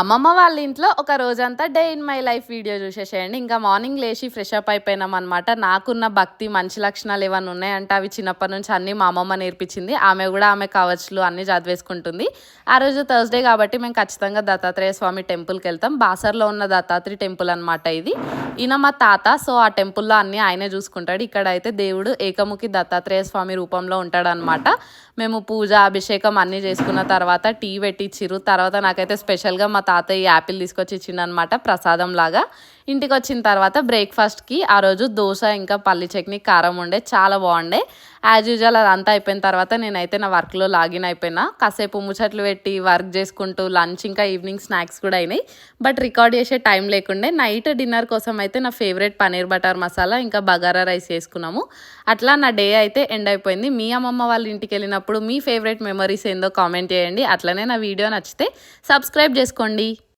అమ్మమ్మ వాళ్ళ ఇంట్లో ఒక రోజంతా day in my life video చూసేసేయండి. ఇంకా మార్నింగ్ లేచి ఫ్రెష్ అప్ అయిపోయినాం అనమాట. నాకున్న భక్తి మంచి లక్షణాలు ఏమన్నా ఉన్నాయంటే అవి చిన్నప్పటి నుంచి అన్నీ మా అమ్మమ్మ నేర్పించింది. ఆమె కూడా ఆమె కవచ్లు అన్నీ చదివేసుకుంటుంది. ఆ రోజు థర్స్డే కాబట్టి మేము ఖచ్చితంగా దత్తాత్రేయ స్వామి టెంపుల్కి వెళ్తాం. బాసర్లో ఉన్న దత్తాత్రేయ టెంపుల్ అనమాట ఇది. ఈయన మా తాత. సో ఆ టెంపుల్లో అన్నీ ఆయనే చూసుకుంటాడు. ఇక్కడ అయితే దేవుడు ఏకముఖి దత్తాత్రేయ స్వామి రూపంలో ఉంటాడనమాట. మేము పూజ అభిషేకం అన్నీ చేసుకున్న తర్వాత టీ పెట్టిచ్చిర్రు. తర్వాత నాకైతే స్పెషల్గా మా తాతయ్య యాపిల్ తీసుకొచ్చి ఇచ్చిండనమాట ప్రసాదం లాగా. ఇంటికి వచ్చిన తర్వాత బ్రేక్ఫాస్ట్కి ఆ రోజు దోశ ఇంకా పల్లి చట్నీ కారం ఉండే, చాలా బాగుండే. యాజ్ యూజువల్ అదంతా అయిపోయిన తర్వాత నేనైతే నా వర్క్లో లాగిన్ అయిపోయినా. కాసేపు ముచ్చట్లు పెట్టి వర్క్ చేసుకుంటూ లంచ్ ఇంకా ఈవినింగ్ స్నాక్స్ కూడా అయినాయి. బట్ రికార్డ్ చేసే టైం లేకుండే. నైట్ డిన్నర్ కోసం అయితే నా ఫేవరెట్ పన్నీర్ బటర్ మసాలా ఇంకా బగారా రైస్ చేసుకున్నాము. అట్లా నా డే అయితే ఎండ్ అయిపోయింది. మీ అమ్మమ్మ వాళ్ళ ఇంటికి వెళ్ళినప్పుడు మీ ఫేవరెట్ మెమరీస్ ఏందో కామెంట్ చేయండి. అట్లనే నా వీడియో నచ్చితే సబ్స్క్రైబ్ చేసుకోండి.